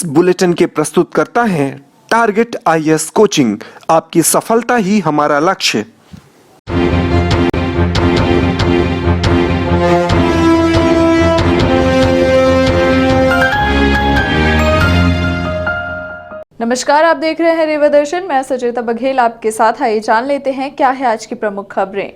इस बुलेटिन के प्रस्तुत करता है टारगेट आईएएस कोचिंग। आपकी सफलता ही हमारा लक्ष्य। नमस्कार, आप देख रहे हैं रेवा दर्शन। मैं सुचेता बघेल आपके साथ। आइए जान लेते हैं क्या है आज की प्रमुख खबरें।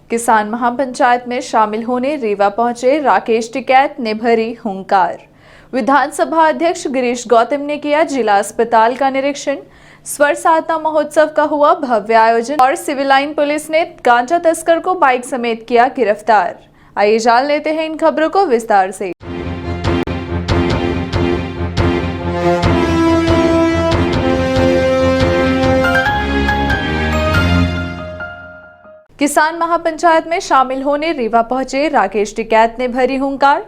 किसान महापंचायत में शामिल होने रेवा पहुंचे राकेश टिकैत ने भरी हुंकार। विधानसभा अध्यक्ष गिरीश गौतम ने किया जिला अस्पताल का निरीक्षण। स्वर साधना महोत्सव का हुआ भव्य आयोजन और सिविल लाइन पुलिस ने गांजा तस्कर को बाइक समेत किया गिरफ्तार। आइए जान लेते हैं इन खबरों को विस्तार से। किसान महापंचायत में शामिल होने रीवा पहुंचे राकेश टिकैत ने भरी हुंकार।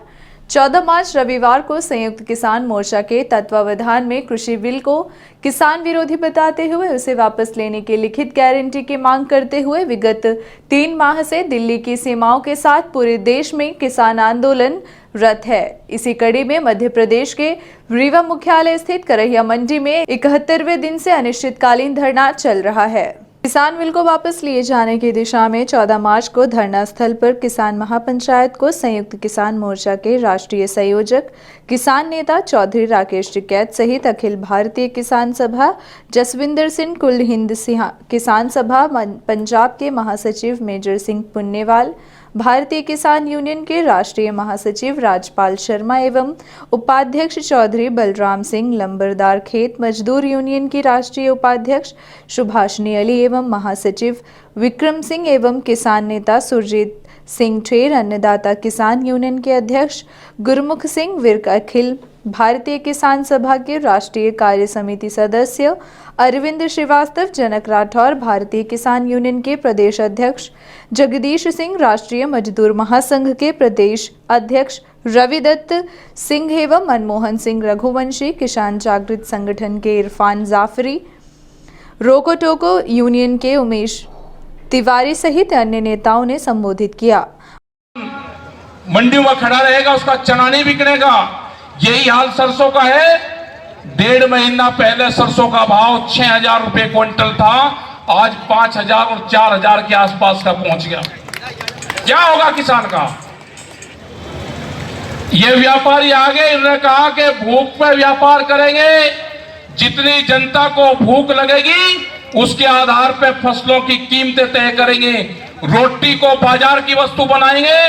14 मार्च रविवार को संयुक्त किसान मोर्चा के तत्वावधान में कृषि बिल को किसान विरोधी बताते हुए उसे वापस लेने की लिखित गारंटी की मांग करते हुए विगत 3 माह से दिल्ली की सीमाओं के साथ पूरे देश में किसान आंदोलन रत है। इसी कड़ी में मध्य प्रदेश के रीवा मुख्यालय स्थित करहिया मंडी में 71वें दिन से अनिश्चितकालीन धरना चल रहा है। किसान बिल को वापस लिए जाने की दिशा में 14 मार्च को धरना स्थल पर किसान महापंचायत को संयुक्त किसान मोर्चा के राष्ट्रीय संयोजक किसान नेता चौधरी राकेश टिकैत सहित अखिल भारतीय किसान सभा, जसविंदर सिंह कुल हिंद किसान सभा पंजाब के महासचिव मेजर सिंह पुन्नेवाल, भारतीय किसान यूनियन के राष्ट्रीय महासचिव राजपाल शर्मा एवं उपाध्यक्ष चौधरी बलराम सिंह, लंबरदार खेत मजदूर यूनियन की राष्ट्रीय उपाध्यक्ष सुभाषनी अली एवं महासचिव विक्रम सिंह एवं किसान नेता सुरजीत सिंह ठेर, अन्नदाता किसान यूनियन के अध्यक्ष गुरमुख सिंह विर्क, अखिल भारतीय किसान सभा के राष्ट्रीय कार्य समिति सदस्य अरविंद श्रीवास्तव, जनक राठौर, भारतीय किसान यूनियन के प्रदेश अध्यक्ष जगदीश सिंह, राष्ट्रीय मजदूर महासंघ के प्रदेश अध्यक्ष रविदत्त सिंह एवं मनमोहन सिंह रघुवंशी, किसान जागृत संगठन के इरफान जाफरी, रोको टोको यूनियन के उमेश तिवारी सहित अन्य नेताओं ने संबोधित किया। मंडियों में खड़ा रहेगा, उसका चना नहीं बिकनेगा। यही हाल सरसों का है। 1.5 महीना पहले सरसों का भाव 6,000 रुपए क्विंटल था, आज 5,000 और 4,000 के आसपास का पहुंच गया। क्या होगा किसान का? ये व्यापारी आगे इन्होंने कहा कि भूख पे व्यापार करेंगे, जितनी जनता को भूख लगेगी उसके आधार पे फसलों की कीमतें तय करेंगे। रोटी को बाजार की वस्तु बनाएंगे,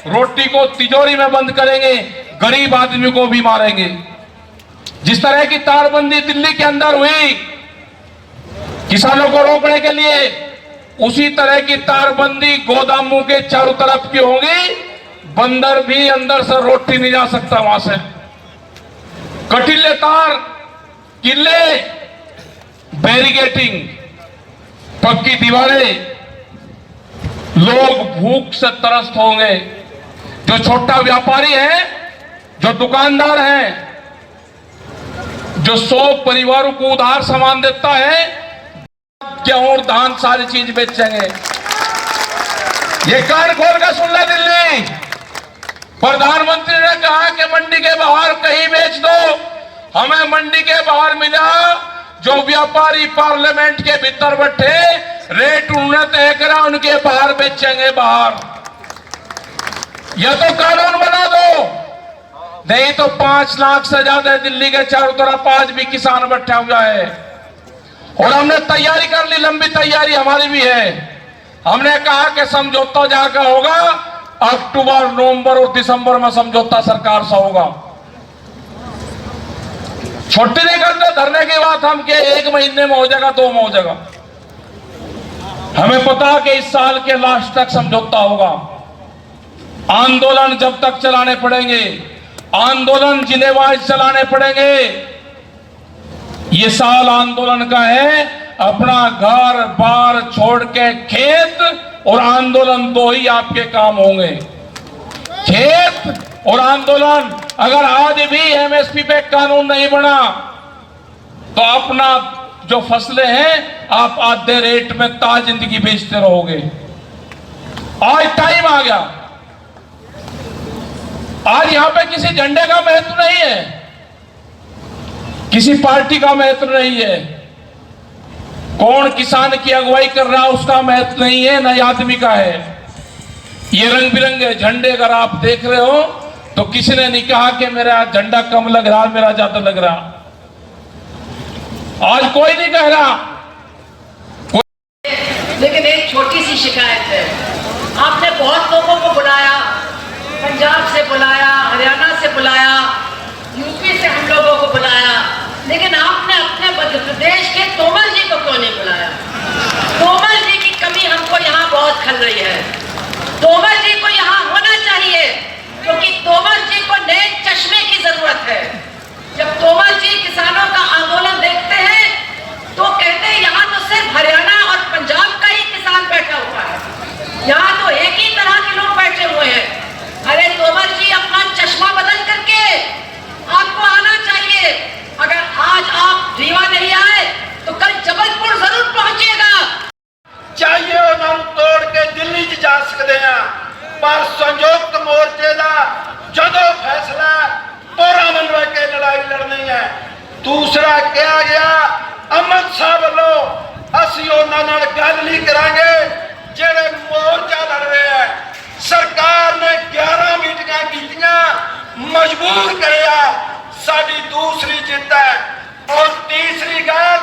रोटी को तिजोरी में बंद करेंगे, गरीब आदमी को भी मारेंगे। जिस तरह की तारबंदी दिल्ली के अंदर हुई किसानों को रोकने के लिए, उसी तरह की तारबंदी गोदामों के चारों तरफ की होगी। बंदर भी अंदर से रोटी नहीं जा सकता वहां से। कटीले तार, किले, बैरिकेटिंग, पक्की दीवारें, लोग भूख से त्रस्त होंगे। जो छोटा व्यापारी है, जो दुकानदार है, जो 100 परिवारों को उधार सामान देता है, गेहूं धान सारी चीज बेचेंगे। ये कान खोल कर सुन ले दिल्ली। प्रधानमंत्री ने कहा कि मंडी के बाहर कहीं बेच दो, हमें मंडी के बाहर मिला। जो व्यापारी पार्लियामेंट के भीतर बैठे, रेट उन्होंने तय करा, उनके बाहर बेचेंगे बाहर। या तो कानून बना दो, नहीं तो 5 लाख से ज्यादा दिल्ली के चारों तरफ आज भी किसान बैठा हुआ है। और हमने तैयारी कर ली, लंबी तैयारी हमारी भी है। हमने कहा कि समझौता जाकर होगा, अक्टूबर, नवंबर और दिसंबर में समझौता सरकार से होगा। छुट्टी नहीं करते धरने की बात हम के 1 महीने में हो जाएगा, 2 में हो जाएगा। हमें पता कि इस साल के लास्ट तक समझौता होगा। आंदोलन जब तक चलाने पड़ेंगे, आंदोलन जिले वाइज चलाने पड़ेंगे। ये साल आंदोलन का है। अपना घर बार छोड़ के खेत और आंदोलन, 2 ही आपके काम होंगे, खेत और आंदोलन। अगर आज भी एमएसपी पे कानून नहीं बना तो अपना जो फसलें हैं आप आधे रेट में ताज जिंदगी बेचते रहोगे। आज टाइम आ गया। आज यहां पे किसी झंडे का महत्व नहीं है। किसी पार्टी का महत्व नहीं है, कौन किसान की अगुवाई कर रहा है उसका महत्व नहीं है, न आदमी का है। ये रंग बिरंगे झंडे अगर आप देख रहे हो तो किसी ने नहीं कहा कि मेरा झंडा कम लग रहा, मेरा ज्यादा लग रहा। आज कोई नहीं कह रहा। लेकिन एक छोटी सी शिकायत है, आपने बहुत लोगों को बुलाया, पंजाब से बुलाया, हरियाणा से बुलाया, यूपी से हम लोगों को बुलाया, लेकिन आपने अपने मध्य प्रदेश के तोमर जी को क्यों नहीं बुलाया? तोमर जी की कमी हमको यहाँ बहुत खल रही है। तोमर जी को यहाँ होना चाहिए, क्योंकि तोमर जी को नए चश्मे की जरूरत है। जब तोमर जी किसानों का आंदोलन देखते हैं तो कहते हैं यहाँ तो सिर्फ हरियाणा और पंजाब का ही किसान बैठा हुआ है, यहाँ तो एक ही तरह के लोग बैठे हुए हैं। अरे तोमर जी, अपना चश्मा बदल करके आपको आना चाहिए। अगर आज आप रीवा नहीं आए तो कल जबलपुर जरूर पहुंचेगा। चाहिए उन्होंने तोड़ के दिल्ली च जा सकते हैं, पर संयुक्त मोर्चे का जदों फैसला पूरा मनवा के लड़ाई लड़नी है। दूसरा कहा गया अमित शाह वालों असी उन्होंने गल नहीं करांगे जेड़े मोर्चा लड़ रहे हैं। सरकार ने 11 मीटिंगां कीतियां, मजबूर कराया, साडी दूसरी जित है। और तीसरी गल,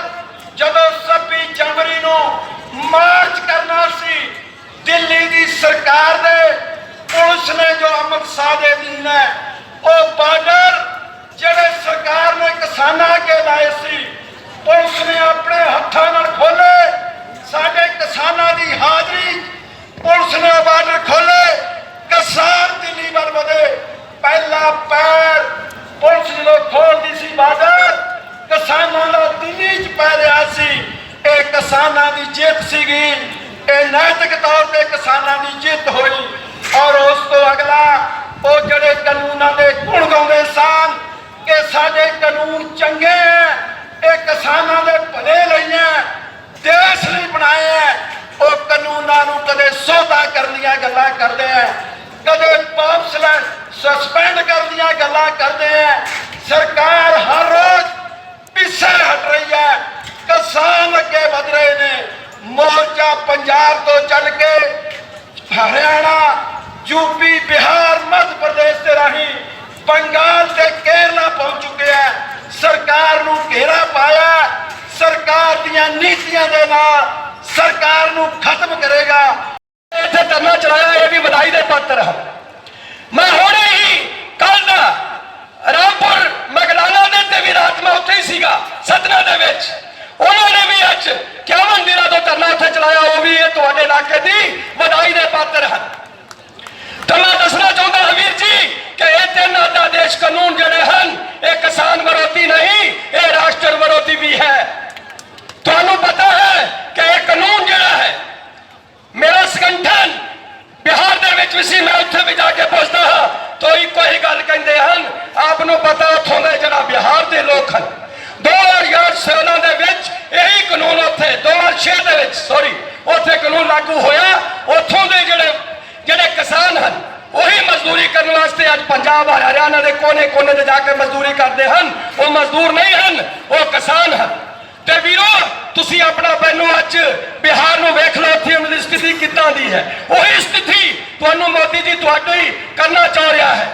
जदों 26 जनवरी को मार्च करना सी, दिल्ली की सरकार ने पुलिस ने जो अमित शाह दे दीन है वो बार्डर जेड़े सरकार ने किसानां के लाए सी, पुलिस ने अपने हत्थों नाल खोले। साडे किसानां दी हाजरी पुलिस ने बार्डर खोले, किसान दिल्ली वल वधे। पहला पैर पुलिस जो खोलती सी बार्डर, किसानां दा दिल्ली च पै रहा सी। ये किसानां दी जित सीगी, ये नैतिक तौर पे किसानां दी जित होई। और उस तो अगला वो जड़े कानूनां दे गुण गाउंदे सन कि साडे कानून चंगे हैं, ये किसानां दे भले लई हैं, देश लई बनाए हैं, वो कानूनां नूं कदे सौदा करन दीयां गल्लां करदे हैं, कदे वापस सस्पेंड कर दियां गल्लां करदे हैं। सरकार हर रोज पिछे हट रही है, किसान अगे वध रहे ने। मोर्चा पंजाब तो चल के हरियाणा, यूपी, बिहार, मध्य प्रदेश से राही बंगाल से केरला पहुंच चुके हैं। सरकार नूं घेरा पाया, सरकार दीयां नीतियां दे नाल सरकार नूं खत्म करेगा। इत्थे धरना चलाया, ये भी बधाई दे पात्र है। मैं हुणे ही कल दा रामपुर मैगडाना दे ते भी रात में उत्थे ही सीगा सतना दे विच, उन्होंने भी अज 51 दिनों तो धरना उत्थे चलाया, वो भी ये तुहाडे इलाके दी बधाई दे पात्र है। तो मैं दसना चाहता हूं वीर जी कि ये 3 अध्यादेश कानून जिहड़े हन ये किसान विरोधी नहीं, ये राष्ट्र विरोधी भी है। तुहानू पता है कि ये कानून जिहड़ा है, मेरा संगठन बिहार दे विच भी सी, मैं उत्थे भी जाके पुछदा हां तो इको ही गल कहंदे हन। आपनू पता उत्थों दे जिहड़ा बिहार दे लोक हन 2016 दे विच यही कानून उत्थे 2006 दे विच उत्थे कानून लागू होया। उत्थों दे ਜਿਹੜੇ किसान हैं वही मजदूरी करने वास्ते आज पंजाब और हरियाणा के कोने कोने से जाके मजदूरी करते हैं। वो मजदूर नहीं हैं, वो किसान हैं। ते वीरो तुसी अपना पहलू अज बिहार में वेख लो, उत्थे उन्हां दी स्थिति किदां दी है। वही स्थिति तुहानू मोदी जी तुहाडी करना चाह रहा है।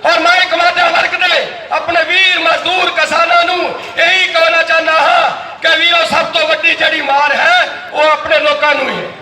और मैं एक मध्यम वर्ग दे अपने वीर मजदूर किसानों नू यही कहना चाहना हाँ कि वीरो सब तो वड्डी जड़ी मार है वो अपने लोगों नू ही है।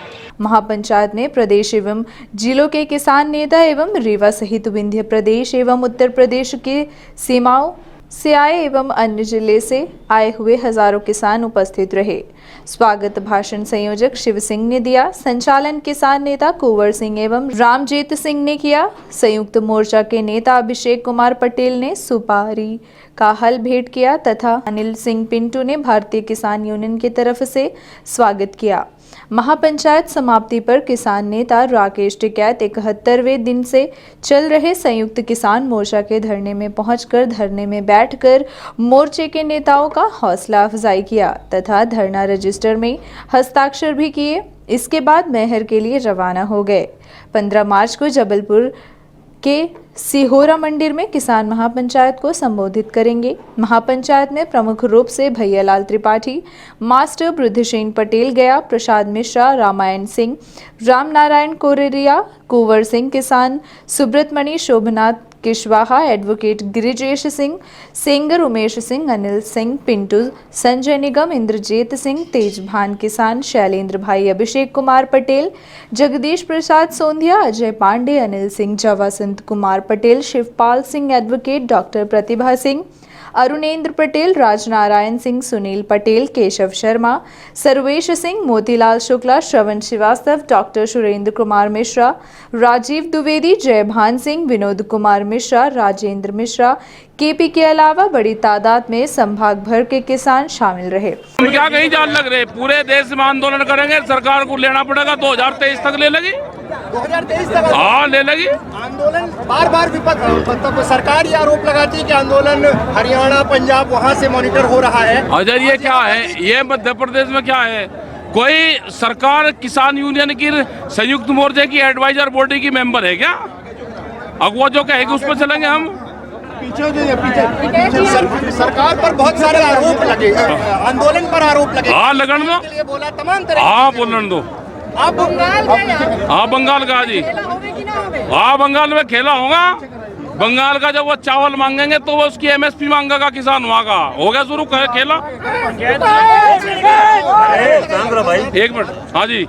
महापंचायत में प्रदेश एवं जिलों के किसान नेता एवं रीवा सहित विंध्य प्रदेश एवं उत्तर प्रदेश की सीमाओं से आए एवं अन्य जिले से आए हुए हजारों किसान उपस्थित रहे। स्वागत भाषण संयोजक शिव सिंह ने दिया, संचालन किसान नेता कुंवर सिंह एवं रामजीत सिंह ने किया। संयुक्त मोर्चा के नेता अभिषेक कुमार पटेल ने सुपारी का हल भेंट किया तथा अनिल सिंह पिंटू ने भारतीय किसान यूनियन की तरफ से स्वागत किया। महापंचायत समाप्ति पर किसान नेता राकेश टिकैत 71वें दिन से चल रहे संयुक्त किसान मोर्चा के धरने में पहुंचकर धरने में बैठकर मोर्चे के नेताओं का हौसला अफजाई किया तथा धरना रजिस्टर में हस्ताक्षर भी किए। इसके बाद मैहर के लिए रवाना हो गए। 15 मार्च को जबलपुर के सिहोरा मंदिर में किसान महापंचायत को संबोधित करेंगे। महापंचायत में प्रमुख रूप से भैयालाल त्रिपाठी, मास्टर बुद्धसेन पटेल गया, प्रसाद मिश्रा, रामायण सिंह, राम नारायण कोरेरिया, कुंवर सिंह किसान, सुब्रत मणि, शोभनाथ किशवाहा, एडवोकेट गिरिजेश सिंह, सेंगर उमेश सिंह, अनिल सिंह, पिंटू, संजय निगम, इंद्रजीत सिंह, तेजभान किसान, शैलेंद्र भाई, अभिषेक कुमार पटेल, जगदीश प्रसाद सोंधिया, अजय पांडे, अनिल सिंह, जवासंत कुमार पटेल, शिवपाल सिंह, एडवोकेट डॉक्टर प्रतिभा सिंह, अरुणेंद्र पटेल, राजनारायण सिंह, सुनील पटेल, केशव शर्मा, सर्वेश सिंह, मोतीलाल शुक्ला, श्रवण श्रीवास्तव, डॉक्टर सुरेंद्र कुमार मिश्रा, राजीव द्विवेदी, जयभान सिंह, विनोद कुमार मिश्रा, राजेंद्र मिश्रा, केपी के अलावा बड़ी तादाद में संभाग भर के किसान शामिल रहे। हम क्या कहीं जान लग रहे, पूरे देश में आंदोलन करेंगे, सरकार को लेना पड़ेगा, 2023 तक ले लगी, 2023 तक हाँ ले लगी। आंदोलन बार बार विपक्ष मतलब सरकार ये आरोप लगाती है कि आंदोलन हरियाणा, पंजाब वहाँ से मॉनिटर हो रहा है। अजय ये क्या है, ये मध्य प्रदेश में क्या है, कोई सरकार किसान यूनियन की संयुक्त मोर्चे की एडवाइजर बॉडी की मेंबर है क्या? अब वो जो कहेगी उस पर चलेंगे हम। पीछे सरकार पर बहुत सारे आरोप लगे, आंदोलन पर आरोप लगे। हाँ लगन दो, ये बोला तमाम तरह। हाँ बोलन दो। आप बंगाल हाँ बंगाल का जी, हाँ बंगाल में खेला होगा। बंगाल का जब वो चावल मांगेंगे तो वो उसकी एमएसपी मांगेगा किसान, वहाँ का हो गया शुरू खेला। एक मिनट, हाँ जी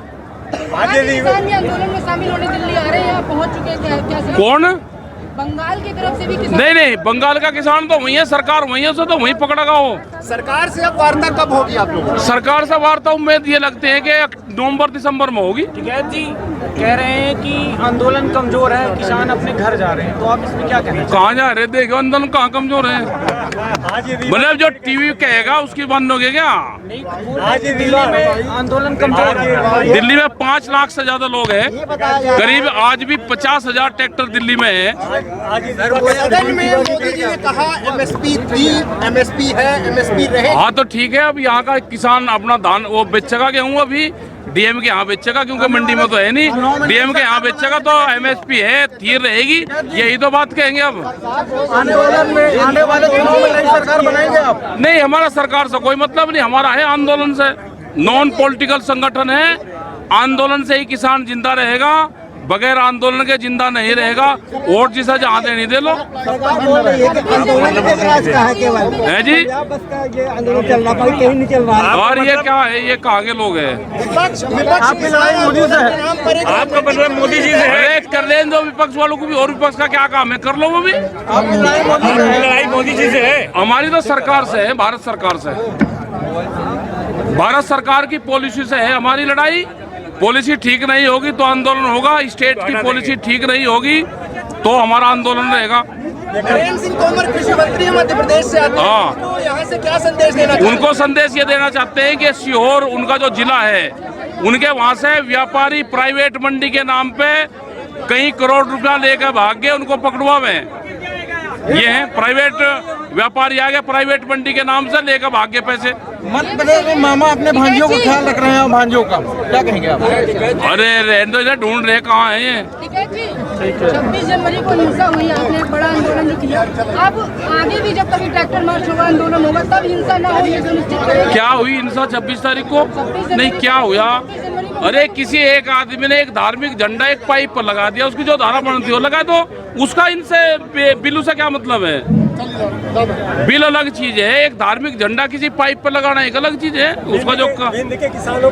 आंदोलन में शामिल होने दिल्ली आ रहे हैं, पहुंच चुके हैं क्या? कौन? बंगाल की तरफ से भी किसान? नहीं बंगाल का किसान तो वही है, सरकार वही है, उसे तो वही पकड़ेगा वो। सरकार से अब वार्ता कब होगी आप लोगों? सरकार से वार्ता उम्मीद ये लगते हैं कि नवंबर दिसंबर में होगी। टिकैत जी कह रहे हैं कि आंदोलन कमजोर है, किसान अपने घर जा रहे हैं, तो आप इसमें क्या कहना चाहते हैं? कहाँ जा रहे, देखो आंदोलन कहाँ कमजोर है? मतलब जो टीवी कहेगा उसकी बंद हो गया क्या? आज दिल्ली में आंदोलन कमजोर है। दिल्ली में 5 लाख से ज्यादा लोग हैं, करीब आज भी 50,000 ट्रैक्टर दिल्ली में है। सदन में मोदी जी ने कहा एमएसपी थी, एमएसपी है, एमएसपी रहे। हाँ तो ठीक है, अब यहाँ का किसान अपना धान वो बेचेगा, गेहूँ अभी डीएम के यहाँ बेचेगा, क्योंकि मंडी में तो है नहीं। डीएम के यहाँ बेचेगा तो एमएसपी है, थी रहेगी, यही तो बात कहेंगे। अब आंदोलन में आने वाले दिनों में नई सरकार बनाएंगे आप? नहीं, हमारा सरकार से कोई मतलब नहीं, हमारा है आंदोलन से। नॉन पॉलिटिकल संगठन है, आंदोलन से ही किसान जिंदा रहेगा, बगैर आंदोलन के जिंदा नहीं रहेगा। वोट जिसे जहाँ देनी दे लो। है जी, आंदोलन चल रहा, कहीं नहीं चल रहा। और ये क्या है, ये कहाँ के लोग हैं? आपकी लड़ाई मोदी से है, आपका मतलब मोदी जी से है। कर लें दो विपक्ष वालों को भी, और विपक्ष का क्या काम है, कर लो वो भी। आपकी लड़ाई मोदी जी से है। हमारी तो सरकार से है, भारत सरकार से। भारत सरकार की पॉलिसी से है हमारी लड़ाई। पॉलिसी ठीक नहीं होगी तो आंदोलन होगा, स्टेट की पॉलिसी ठीक नहीं होगी तो हमारा आंदोलन रहेगा। नरेंद्र सिंह तोमर कृषि मंत्री मध्य प्रदेश से आते हैं, तो यहाँ से क्या संदेश देना चाहते हैं? उनको संदेश ये देना चाहते हैं कि सीहोर उनका जो जिला है, उनके वहाँ से व्यापारी प्राइवेट मंडी के नाम पे कई करोड़ रुपया लेकर भाग गए, उनको पकड़वावे। ये है प्राइवेट व्यापारी आ गए, प्राइवेट मंडी के नाम से लेकर भाग गए पैसे। मध्य प्रदेश में मामा अपने भांजियों का ख्याल रख रहे हैं, भांजियों का क्या कहेंगे आप? अरे रहने दो, ढूंढ रहे कहाँ है ये। 26 जनवरी को हिंसा हुई, आपने एक बड़ा आंदोलन जो किया, अब आगे भी जब कभी ट्रैक्टर मार्च होगा, आंदोलन होगा, तब हिंसा ना हो ये सुनिश्चित करें। क्या हुई हिंसा 26 तारीख को? नहीं, क्या हुआ? अरे किसी एक आदमी ने एक धार्मिक झंडा एक पाइप पर लगा दिया, उसकी जो धारा बनती हो लगा दो, उसका इनसे बिल से क्या मतलब है? बिल अलग चीज है, एक धार्मिक झंडा किसी पाइप पर लगाना एक अलग चीज है। उसका जो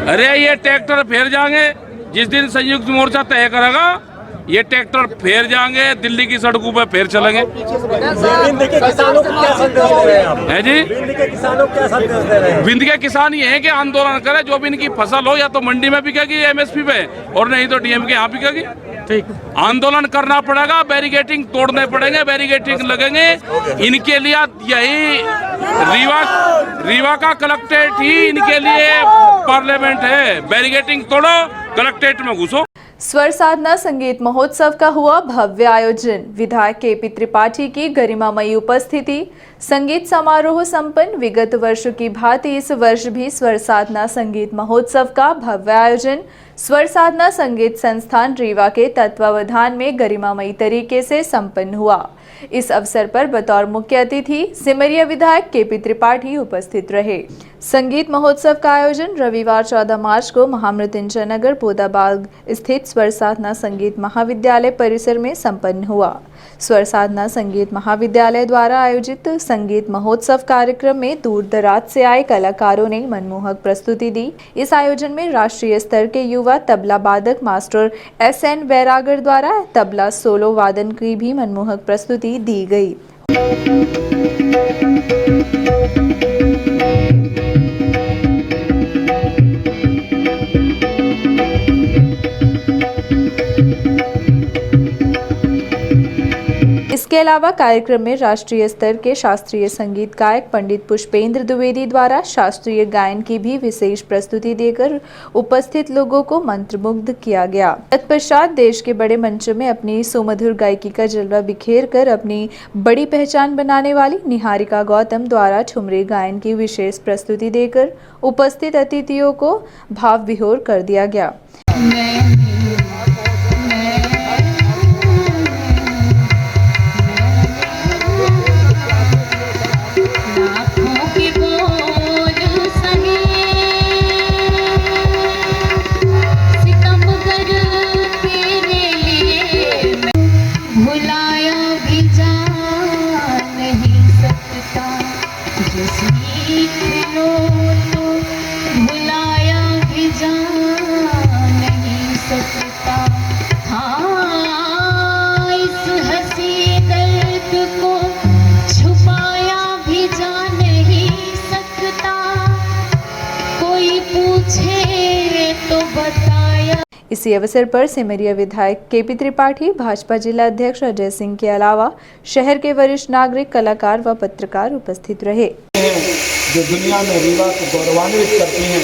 अरे ये ट्रैक्टर फेर जाएंगे जिस दिन संयुक्त मोर्चा तय करेगा, ये ट्रैक्टर फेर जाएंगे, दिल्ली की सड़कों पे फेर चलेंगे। किसानों को क्या संदेश दे रहे हैं आप? है जी, किसानों को क्या संदेश दे रहे हैं? विंध्य के किसान ये है कि आंदोलन करे, जो भी इनकी फसल हो या तो मंडी में बिकेगी एमएसपी पे, और नहीं तो डीएम के यहाँ बिकेगी। ठीक, आंदोलन करना पड़ेगा, बैरिकेटिंग तोड़ने पड़ेंगे, बैरिकेटिंग लगेंगे। इनके लिए यही रीवा का कलेक्ट्रेट ही इनके लिए पार्लियामेंट है। बैरिकेटिंग तोड़ो, कलेक्ट्रेट में घुसो। स्वर साधना संगीत महोत्सव का हुआ भव्य आयोजन। विधायक केपी त्रिपाठी की गरिमामयी उपस्थिति। संगीत समारोह संपन्न। विगत वर्षों की भांति इस वर्ष भी स्वर साधना संगीत महोत्सव का भव्य आयोजन स्वर साधना संगीत संस्थान रीवा के तत्वावधान में गरिमामयी तरीके से संपन्न हुआ। इस अवसर पर बतौर मुख्य अतिथि सिमरिया विधायक केपी त्रिपाठी उपस्थित रहे। संगीत महोत्सव का आयोजन रविवार 14 मार्च को महामृत्युंजय नगर बोदाबाग स्थित स्वर साधना संगीत महाविद्यालय परिसर में संपन्न हुआ। स्वर साधना संगीत महाविद्यालय द्वारा आयोजित संगीत महोत्सव कार्यक्रम में दूर दराज से आए कलाकारों ने मनमोहक प्रस्तुति दी। इस आयोजन में राष्ट्रीय स्तर के युवा तबला वादक मास्टर SN बैरागर द्वारा तबला सोलो वादन की भी मनमोहक प्रस्तुति दी गई। इसके अलावा कार्यक्रम में राष्ट्रीय स्तर के शास्त्रीय संगीत गायक पंडित पुष्पेंद्र द्विवेदी द्वारा शास्त्रीय गायन की भी विशेष प्रस्तुति देकर उपस्थित लोगों को मंत्रमुग्ध किया गया। तत्पश्चात देश के बड़े मंचों में अपनी सुमधुर गायकी का जलवा बिखेर कर अपनी बड़ी पहचान बनाने वाली निहारिका गौतम द्वारा ठुमरी गायन की विशेष प्रस्तुति देकर उपस्थित अतिथियों को भाव विभोर कर दिया गया। इसी अवसर पर सिमरिया विधायक केपी त्रिपाठी, भाजपा जिला अध्यक्ष अजय सिंह के अलावा शहर के वरिष्ठ नागरिक, कलाकार व पत्रकार उपस्थित रहे। जो दुनिया में रीवा को गौरवान्वित करती हैं,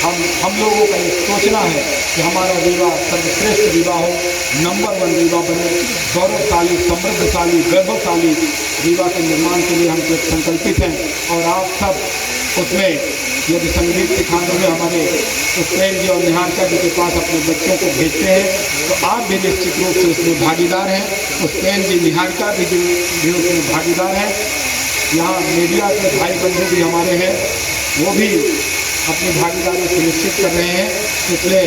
हम लोगों का ये सोचना है कि हमारा रीवा सर्वश्रेष्ठ रीवा हो, नंबर 1 रीवा बने, गौरवशाली, समृद्धशाली, वैभवशाली रीवा के निर्माण के लिए हम संकल्पित हैं। और आप सब उसमें यदि संगीत सिखाने में हमारे पुष्पेंद्र जी और निहारिका जी के पास अपने बच्चों को भेजते हैं तो आप भी निश्चित रूप से उसमें भागीदार हैं। पुष्पेंद्र जी, निहारिका भी उसमें भागीदार हैं। यहाँ मीडिया के भाई बंधु भी हमारे हैं, वो भी अपनी भागीदारी सुनिश्चित कर रहे हैं। इसलिए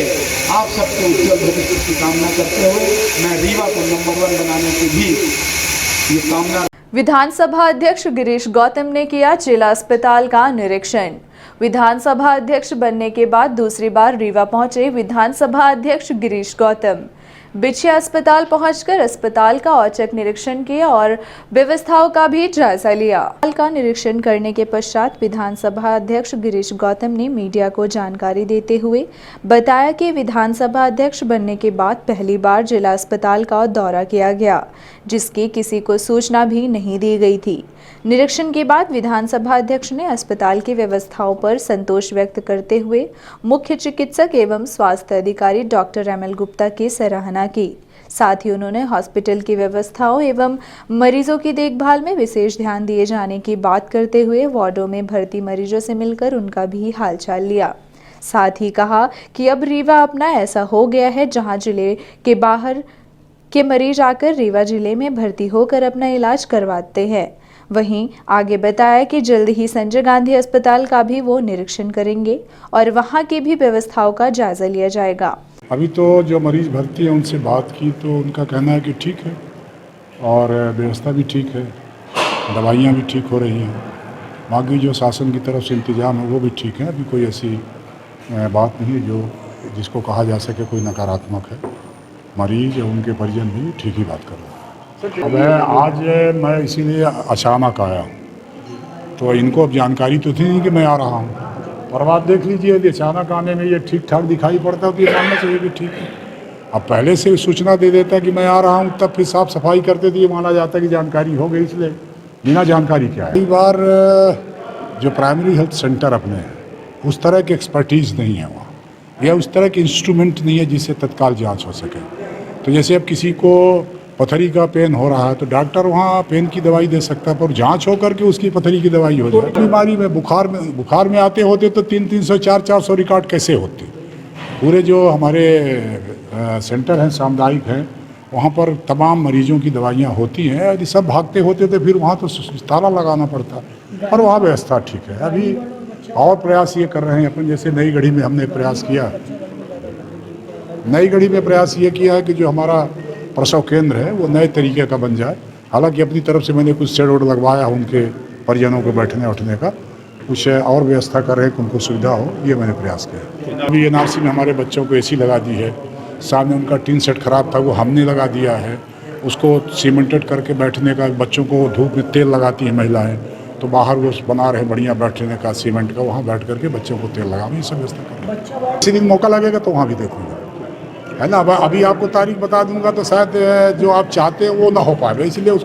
आप सबके उज्जवल भविष्य की कामना करते हुए मैं रीवा को नंबर 1 बनाने की भी ये कामना। विधानसभा अध्यक्ष गिरीश गौतम ने किया जिला अस्पताल का निरीक्षण। विधानसभा अध्यक्ष बनने के बाद दूसरी बार रीवा पहुंचे विधानसभा अध्यक्ष गिरीश गौतम। बिछिया अस्पताल पहुंचकर अस्पताल का औचक निरीक्षण किया और व्यवस्थाओं का भी जायजा लिया। अस्पताल का निरीक्षण करने के पश्चात विधानसभा अध्यक्ष गिरीश गौतम ने मीडिया को जानकारी देते हुए बताया कि विधानसभा अध्यक्ष बनने के बाद पहली बार जिला अस्पताल का दौरा किया गया, जिसकी किसी को सूचना भी नहीं दी गई थी। निरीक्षण के बाद विधानसभा अध्यक्ष ने अस्पताल की व्यवस्थाओं पर संतोष व्यक्त करते हुए मुख्य चिकित्सक एवं स्वास्थ्य अधिकारी डॉक्टर ML गुप्ता की सराहना की। साथ ही उन्होंने हॉस्पिटल की व्यवस्थाओं एवं मरीजों की देखभाल में विशेष ध्यान दिए जाने की बात करते हुए वार्डों में भर्ती मरीजों से मिलकर उनका भी हालचाल लिया। साथ ही कहा कि अब रीवा अपना ऐसा हो गया है जहां जिले के बाहर के मरीज आकर रीवा जिले में भर्ती होकर अपना इलाज करवाते हैं। वहीं आगे बताया कि जल्द ही संजय गांधी अस्पताल का भी वो निरीक्षण करेंगे और वहां की भी व्यवस्थाओं का जायजा लिया जाएगा। अभी तो जो मरीज भर्ती है उनसे बात की तो उनका कहना है कि ठीक है और व्यवस्था भी ठीक है, दवाइयाँ भी ठीक हो रही हैं, बाकी जो शासन की तरफ से इंतजाम है वो भी ठीक है। अभी कोई ऐसी बात नहीं है जो जिसको कहा जा सके कोई नकारात्मक है। मरीज और उनके परिजन भी ठीक ही बात कर रहे हैं। अब आज मैं इसीलिए अचानक आया तो इनको अब जानकारी तो थी नहीं कि मैं आ रहा हूँ, और बात देख लीजिए यदि अचानक आने में ये ठीक ठाक दिखाई पड़ता तो ये मानना चाहिए कि ठीक है। अब पहले से सूचना दे देता कि मैं आ रहा हूँ तब फिर साफ सफाई करते तो ये माना जाता कि जानकारी हो गई, इसलिए बिना जानकारी क्या है। कई बार जो प्राइमरी हेल्थ सेंटर अपने हैं उस तरह की एक्सपर्टीज़ नहीं है वहाँ, यह उस तरह के इंस्ट्रूमेंट नहीं है जिससे तत्काल जांच हो सके। तो जैसे अब किसी को पथरी का पेन हो रहा है तो डॉक्टर वहाँ पेन की दवाई दे सकता है, पर जांच होकर के उसकी पथरी की दवाई हो जाए। बीमारी में बुखार में आते होते तो 300 400 रिकॉर्ड कैसे होते। पूरे जो हमारे सेंटर हैं सामुदायिक हैं वहाँ पर तमाम मरीजों की दवाइयाँ होती हैं। यदि सब भागते होते तो फिर वहाँ तो ताला लगाना पड़ता, पर वहाँ व्यवस्था ठीक है। अभी और प्रयास ये कर रहे हैं अपन, जैसे नई गढ़ी में हमने प्रयास किया, नई गढ़ी में प्रयास ये किया है कि जो हमारा प्रसव केंद्र है वो नए तरीके का बन जाए। हालांकि अपनी तरफ से मैंने कुछ शेड लगवाया उनके परिजनों को बैठने उठने का, कुछ और व्यवस्था कर रहे हैं कि उनको सुविधा हो, ये मैंने प्रयास किया। अभी एनआरसी में हमारे बच्चों को एसी लगा दी है, सामने उनका टीन सेट खराब था वो हमने लगा दिया है, उसको सीमेंटेड करके बैठने का। बच्चों को धूप में तेल लगाती हैं महिलाएँ, तो बाहर वो बना रहे बढ़िया बैठने का सीमेंट का, वहाँ बैठ करके बच्चों को तेल लगा, ये सब व्यवस्था कर रहे हैं। किसी दिन मौका लगेगा तो वहाँ भी देखूँगा, है ना। अभी आपको तारीख बता दूंगा तो शायद जो आप चाहते हैं वो ना हो पाएगा, इसलिए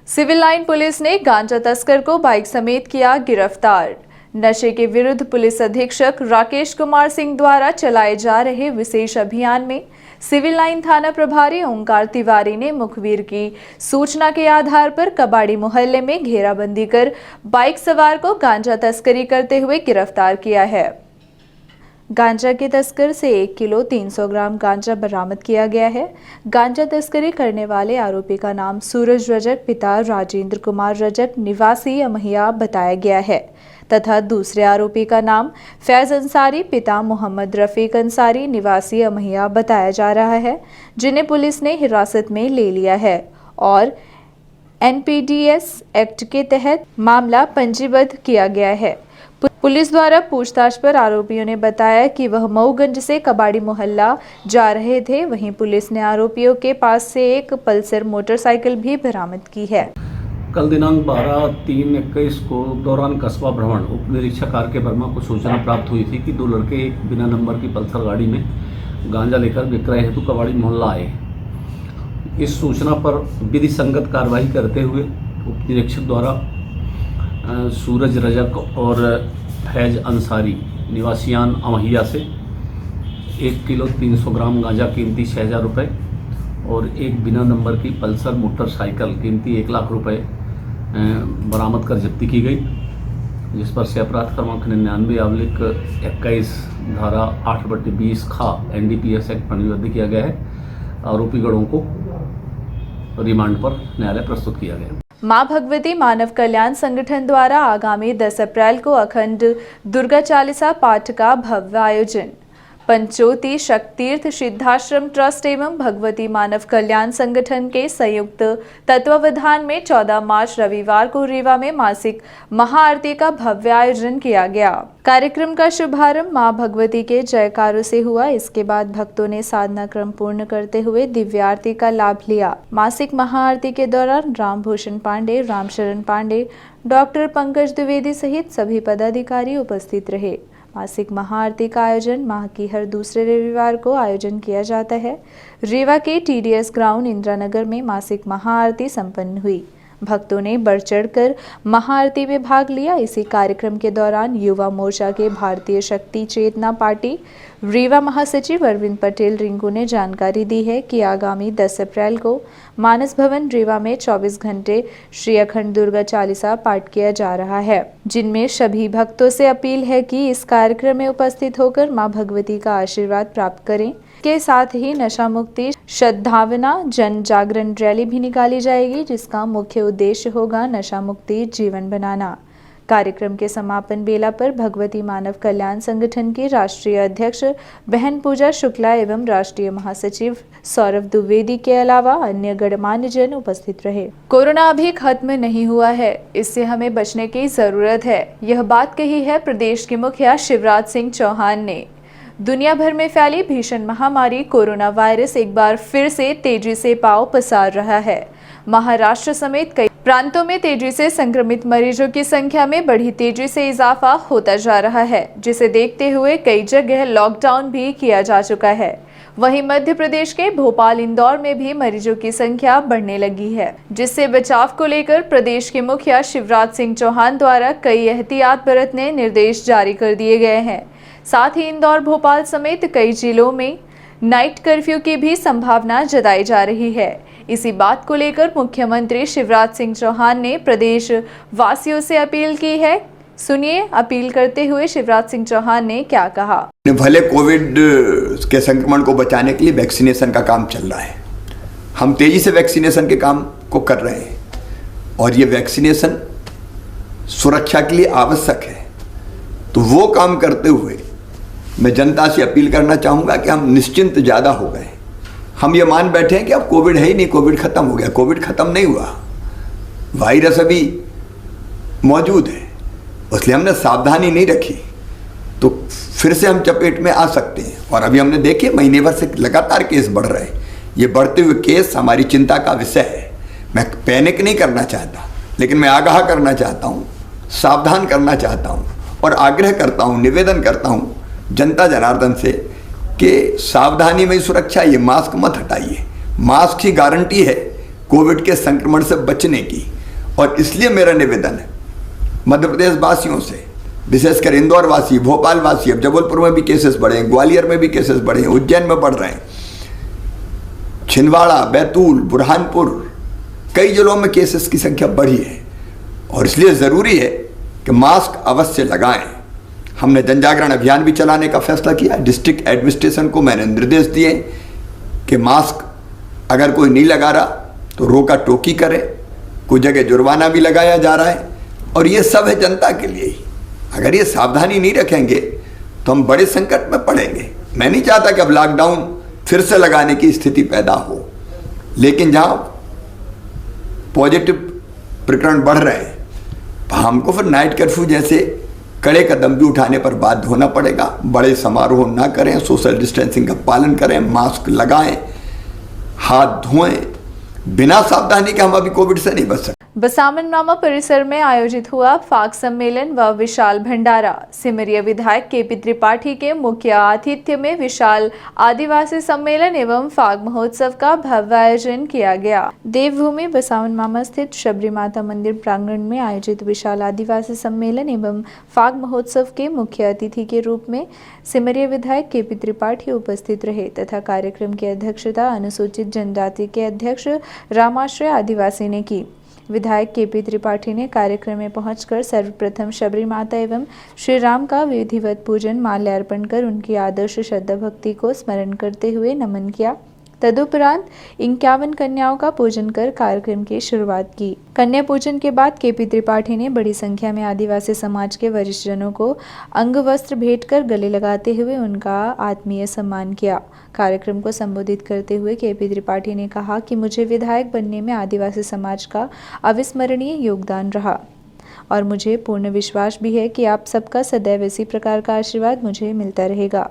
सिविल लाइन पुलिस ने गांजा तस्कर को बाइक समेत किया गिरफ्तार। नशे के विरुद्ध पुलिस अधीक्षक राकेश कुमार सिंह द्वारा चलाए जा रहे विशेष अभियान में सिविल लाइन थाना प्रभारी ओंकार तिवारी ने मुखबिर की सूचना के आधार पर कबाड़ी मोहल्ले में घेराबंदी कर बाइक सवार को गांजा तस्करी करते हुए गिरफ्तार किया है। गांजा के तस्कर से 1 किलो 300 ग्राम गांजा बरामद किया गया है। गांजा तस्करी करने वाले आरोपी का नाम सूरज रजक पिता राजेंद्र कुमार रजक निवासी अमहिया बताया गया है तथा दूसरे आरोपी का नाम फैज अंसारी पिता मोहम्मद रफीक अंसारी निवासी अमहिया बताया जा रहा है, जिन्हें पुलिस ने हिरासत में ले लिया है और NPDS एक्ट के तहत मामला पंजीबद्ध किया गया है। पुलिस द्वारा पूछताछ पर आरोपियों ने बताया कि वह मऊगंज से कबाड़ी मोहल्ला जा रहे थे। वहीं पुलिस ने आरोपियों के पास से एक पल्सर मोटरसाइकिल भी बरामद की है। कल दिनांक 12/3/21 को दौरान कस्बा भ्रमण उप निरीक्षक RK वर्मा को सूचना प्राप्त हुई थी कि 2 लड़के एक बिना नंबर की पल्सर गाड़ी में गांजा लेकर विक्रय हेतु कबाड़ी मोहल्ला आए। इस सूचना पर विधि संगत कार्रवाई करते हुए उप निरीक्षक द्वारा सूरज रजक और फैज अंसारी निवासियान अमहिया से 1 किलो 300 ग्राम गांजा कीमती 6,000 रुपये और एक बिना नंबर की पल्सर मोटरसाइकिल कीमती 1 लाख रुपये बरामद कर जब्ती की गई, जिस पर से अपराध क्रमांक 99/21 धारा 8/20 खा NDPS एक्ट पंजीबद्ध किया गया है। आरोपी गणों को रिमांड पर न्यायालय प्रस्तुत किया गया। मां भगवती मानव कल्याण संगठन द्वारा आगामी 10 अप्रैल को अखंड दुर्गा चालीसा पाठ का भव्य आयोजन। पंचोती शक्तितीर्थ सिद्धाश्रम ट्रस्ट एवं भगवती मानव कल्याण संगठन के संयुक्त तत्वावधान में 14 मार्च रविवार को रीवा में मासिक महाआरती का भव्य आयोजन किया गया। कार्यक्रम का शुभारंभ मां भगवती के जयकारों से हुआ। इसके बाद भक्तों ने साधना क्रम पूर्ण करते हुए दिव्य आरती का लाभ लिया। मासिक महाआरती के दौरान रामभूषण पांडे, रामशरण पांडे, डॉक्टर पंकज द्विवेदी सहित सभी पदाधिकारी उपस्थित रहे। मासिक महाआरती का आयोजन माह की हर दूसरे रविवार को आयोजन किया जाता है। रीवा के TDS ग्राउंड इंदिरानगर में मासिक महाआरती संपन्न हुई। भक्तों ने बढ़ चढ़कर महाआरती में भाग लिया। इसी कार्यक्रम के दौरान युवा मोर्चा के भारतीय शक्ति चेतना पार्टी रीवा महासचिव अरविंद पटेल रिंकू ने जानकारी दी है कि आगामी 10 अप्रैल को मानस भवन रीवा में 24 घंटे श्री अखंड दुर्गा चालीसा पाठ किया जा रहा है, जिनमें सभी भक्तों से अपील है कि इस कार्यक्रम में उपस्थित होकर मां भगवती का आशीर्वाद प्राप्त करें। के साथ ही नशा मुक्ति सद्भावना जन जागरण रैली भी निकाली जाएगी, जिसका मुख्य उद्देश्य होगा नशा मुक्ति जीवन बनाना। कार्यक्रम के समापन बेला पर भगवती मानव कल्याण संगठन के राष्ट्रीय अध्यक्ष बहन पूजा शुक्ला एवं राष्ट्रीय महासचिव सौरभ द्विवेदी के अलावा अन्य गणमान्य जन उपस्थित रहे। कोरोना अभी खत्म नहीं हुआ है, इससे हमें बचने की जरूरत है। यह बात कही है प्रदेश के मुखिया शिवराज सिंह चौहान ने। दुनिया भर में फैली भीषण महामारी कोरोना वायरस एक बार फिर से तेजी से पांव पसार रहा है। महाराष्ट्र समेत कई प्रांतों में तेजी से संक्रमित मरीजों की संख्या में बड़ी तेजी से इजाफा होता जा रहा है, जिसे देखते हुए कई जगह लॉकडाउन भी किया जा चुका है। वहीं मध्य प्रदेश के भोपाल, इंदौर में भी मरीजों की संख्या बढ़ने लगी है, जिससे बचाव को लेकर प्रदेश के मुखिया शिवराज सिंह चौहान द्वारा कई एहतियात बरतने निर्देश जारी कर दिए गए हैं। साथ ही इंदौर, भोपाल समेत कई जिलों में नाइट कर्फ्यू की भी संभावना जताई जा रही है। इसी बात को लेकर मुख्यमंत्री शिवराज सिंह चौहान ने प्रदेश वासियों से अपील की है। सुनिए अपील करते हुए शिवराज सिंह चौहान ने क्या कहा। भले कोविड के संक्रमण को बचाने के लिए वैक्सीनेशन का काम चल रहा है, हम तेजी से वैक्सीनेशन के काम को कर रहे हैं और ये वैक्सीनेशन सुरक्षा के लिए आवश्यक है। तो वो काम करते हुए मैं जनता से अपील करना चाहूँगा कि हम निश्चिंत ज़्यादा हो गए। हम ये मान बैठे हैं कि अब कोविड है ही नहीं, कोविड ख़त्म हो गया। कोविड ख़त्म नहीं हुआ, वायरस अभी मौजूद है, इसलिए हमने सावधानी नहीं रखी तो फिर से हम चपेट में आ सकते हैं। और अभी हमने देखे महीने भर से लगातार केस बढ़ रहे हैं। ये बढ़ते हुए केस हमारी चिंता का विषय है। मैं पैनिक नहीं करना चाहता, लेकिन मैं आगाह करना चाहता हूँ, सावधान करना चाहता हूँ और आग्रह करता हूँ, निवेदन करता हूँ जनता जनार्दन से कि सावधानी में सुरक्षा। ये मास्क मत हटाइए, मास्क ही गारंटी है कोविड के संक्रमण से बचने की। और इसलिए मेरा निवेदन है मध्य प्रदेश वासियों से, विशेषकर इंदौर वासी, भोपाल वासी, अब जबलपुर में भी केसेस बढ़े हैं, ग्वालियर में भी केसेस बढ़े हैं, उज्जैन में बढ़ रहे हैं, छिंदवाड़ा, बैतूल, बुरहानपुर, कई जिलों में केसेस की संख्या बढ़ी है। और इसलिए ज़रूरी है कि मास्क अवश्य लगाएं। हमने जन जागरण अभियान भी चलाने का फैसला किया। डिस्ट्रिक्ट एडमिनिस्ट्रेशन को मैंने निर्देश दिए कि मास्क अगर कोई नहीं लगा रहा तो रोका टोकी करे। कुछ जगह जुर्माना भी लगाया जा रहा है और ये सब है जनता के लिए ही। अगर ये सावधानी नहीं रखेंगे तो हम बड़े संकट में पड़ेंगे। मैं नहीं चाहता कि अब लॉकडाउन फिर से लगाने की स्थिति पैदा हो, लेकिन जहाँ पॉजिटिव प्रकरण बढ़ रहे हैं हमको फिर नाइट कर्फ्यू जैसे कड़े कदम भी उठाने पर बाध्य होना पड़ेगा। बड़े समारोह ना करें, सोशल डिस्टेंसिंग का पालन करें, मास्क लगाएं, हाथ धोएं। बिना सावधानी के हम अभी कोविड से नहीं बच सकते। बसामन नामा परिसर में आयोजित हुआ फाग सम्मेलन व विशाल भंडारा। सिमरिया विधायक केपी त्रिपाठी के मुख्य आतिथ्य में विशाल आदिवासी सम्मेलन एवं फाग महोत्सव का भव्य आयोजन किया गया। देवभूमि बसावन मामा स्थित शबरी माता मंदिर प्रांगण में आयोजित विशाल आदिवासी सम्मेलन एवं फाग महोत्सव के मुख्य अतिथि के रूप में सिमरिया विधायक केपी त्रिपाठी उपस्थित रहे तथा कार्यक्रम की अध्यक्षता अनुसूचित जनजाति के अध्यक्ष रामाश्रय आदिवासी ने की। विधायक केपी त्रिपाठी ने कार्यक्रम में पहुंचकर सर्वप्रथम शबरी माता एवं श्री राम का विधिवत पूजन माल्यार्पण कर उनकी आदर्श श्रद्धा भक्ति को स्मरण करते हुए नमन किया। तदुपरांत 51 कन्याओं का पूजन कर कार्यक्रम की शुरुआत की। कन्या पूजन के बाद केपी त्रिपाठी ने बड़ी संख्या में आदिवासी समाज के वरिष्ठ जनों को अंग वस्त्र भेंट कर गले लगाते हुए उनका आत्मीय सम्मान किया। कार्यक्रम को संबोधित करते हुए केपी त्रिपाठी ने कहा कि मुझे विधायक बनने में आदिवासी समाज का अविस्मरणीय योगदान रहा और मुझे पूर्ण विश्वास भी है कि आप सबका सदैव इसी प्रकार का आशीर्वाद मुझे मिलता रहेगा।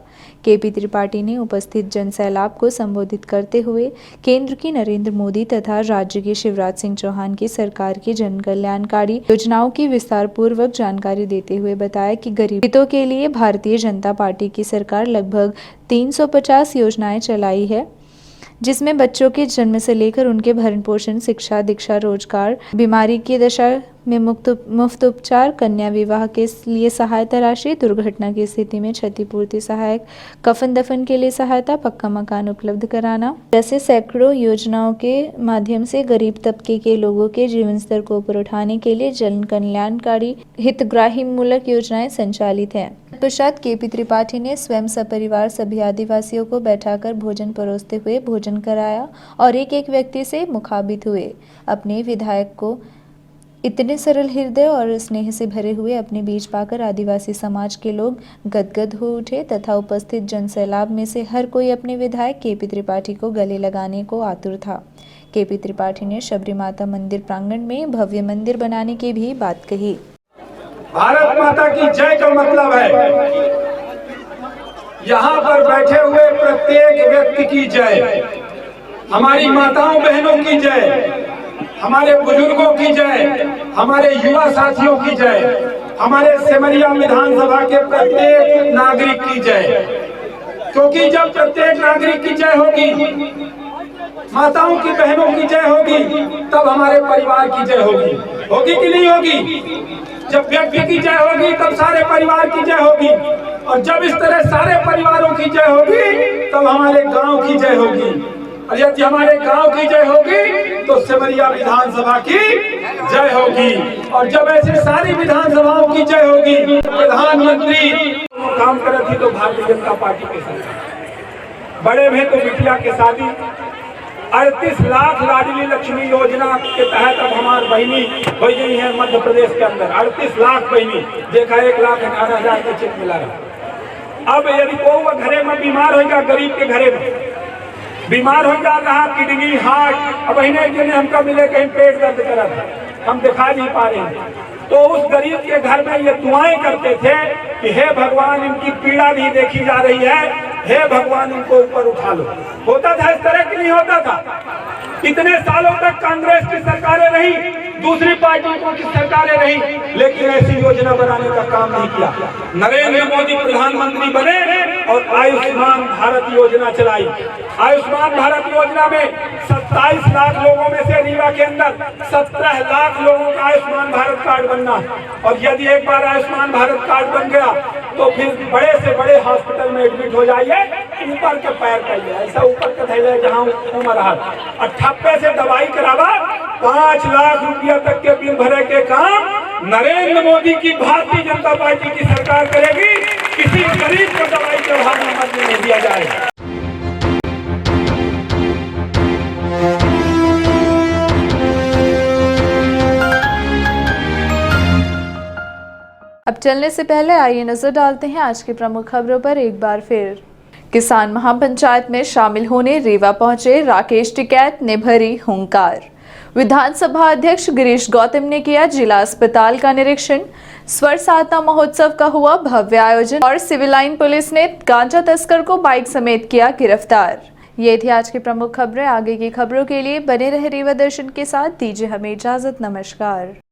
केपी त्रिपाठी ने उपस्थित जनसैलाब को संबोधित करते हुए केंद्र की नरेंद्र मोदी तथा राज्य के शिवराज सिंह चौहान की सरकार की जन कल्याणकारी योजनाओं की विस्तार पूर्वक जानकारी देते हुए बताया कि गरीब हितों के लिए भारतीय जनता पार्टी की सरकार लगभग 350 योजनाएं चलाई है, जिसमें बच्चों के जन्म से लेकर उनके भरण पोषण, शिक्षा, दीक्षा, रोजगार, बीमारी की दशा में मुफ्त उपचार, कन्या विवाह के लिए सहायता राशि, दुर्घटना की स्थिति में क्षतिपूर्ति सहायक, कफन दफन के लिए सहायता, पक्का मकान उपलब्ध कराना जैसे सैकड़ों योजनाओं के माध्यम से गरीब तबके के लोगों के जीवन स्तर को ऊपर उठाने के लिए जन कल्याणकारी हितग्राही मूलक योजनाएं संचालित हैं। पश्चात केपी त्रिपाठी ने स्वयं सपरिवार सभी आदिवासियों को बैठाकर भोजन परोसते हुए भोजन कराया और एक एक व्यक्ति से मुखाबित हुए। अपने विधायक को इतने सरल हृदय और स्नेह से भरे हुए अपने बीच पाकर आदिवासी समाज के लोग गदगद हो उठे तथा उपस्थित जनसैलाब में से हर कोई अपने विधायक केपी त्रिपाठी को गले लगाने को आतुर था। केपी त्रिपाठी ने शबरी माता मंदिर प्रांगण में भव्य मंदिर बनाने की भी बात कही। भारत माता की जय का मतलब है यहाँ पर बैठे हुए प्रत्येक व्यक्ति की जय, हमारी माताओं बहनों की जय, हमारे बुजुर्गों की जय, हमारे युवा साथियों की जय, हमारे सिमरिया विधानसभा के प्रत्येक नागरिक की जय। क्योंकि जब प्रत्येक नागरिक की जय होगी, माताओं की बहनों की जय होगी, तब हमारे परिवार की जय होगी। होगी कि नहीं होगी? जब व्यक्ति की जय होगी तब सारे परिवार की जय होगी। और जब इस तरह सारे परिवारों की जय होगी तब हमारे गांव की जय होगी, और यदि हमारे गांव की जय होगी तो सिमरिया विधानसभा की जय होगी। और जब ऐसे सारी विधानसभाओं की जय होगी, प्रधानमंत्री काम करे थी तो भारतीय जनता पार्टी के साथ बड़े में तो बिटिया के शादी 38 लाख लाडली लक्ष्मी योजना के तहत अब हमारी बहनी हो गई है मध्य प्रदेश के अंदर। 38 लाख बहनी, देखा 1,18,000 का चेक मिला रहा। अब यदि कोई घरे में बीमार हो गया, गरीब के घरे में बीमार हो जा रहा, किडनी हार्ट, अब बहने हमको मिले कहीं पेट दर्द करा था, हम दिखा नहीं पा रहे हैं, तो उस गरीब के घर में ये दुआएं करते थे कि हे भगवान इनकी पीड़ा नहीं देखी जा रही है, हे भगवान इनको ऊपर उठा लो। होता था इस तरह की नहीं होता था। इतने सालों तक कांग्रेस की सरकारें रही, दूसरी पार्टियों की सरकारें रही, लेकिन ऐसी योजना बनाने का काम नहीं किया। नरेंद्र मोदी प्रधानमंत्री बने और आयुष्मान भारत योजना चलाई। आयुष्मान भारत योजना में 27 लाख लोगों में से रीवा के अंदर 17 लाख लोगों का आयुष्मान भारत कार्ड बनना, और यदि एक बार आयुष्मान भारत कार्ड बन गया तो फिर बड़े से बड़े हॉस्पिटल में एडमिट हो जाइए, ऊपर के पैर कहिए, ऐसा ऊपर के थैले जहाँ उम्र और ठप्पे से दवाई करावा, 5 लाख रुपया तक के बिल भरे के काम नरेंद्र मोदी की भारतीय जनता पार्टी की सरकार करेगी। किसी गरीब को दवाई के अभाव में मत नहीं दिया जाएगा। अब चलने से पहले आइए नजर डालते हैं आज की प्रमुख खबरों पर एक बार फिर। किसान महापंचायत में शामिल होने रीवा पहुंचे राकेश टिकैत ने भरी हुंकार। विधानसभा अध्यक्ष गिरीश गौतम ने किया जिला अस्पताल का निरीक्षण। स्वर साधना महोत्सव का हुआ भव्य आयोजन और सिविल लाइन पुलिस ने गांजा तस्कर को बाइक समेत किया गिरफ्तार। ये थी आज की प्रमुख खबरें। आगे की खबरों के लिए बने रहे रीवा दर्शन के साथ। दीजिए हमें इजाजत। नमस्कार।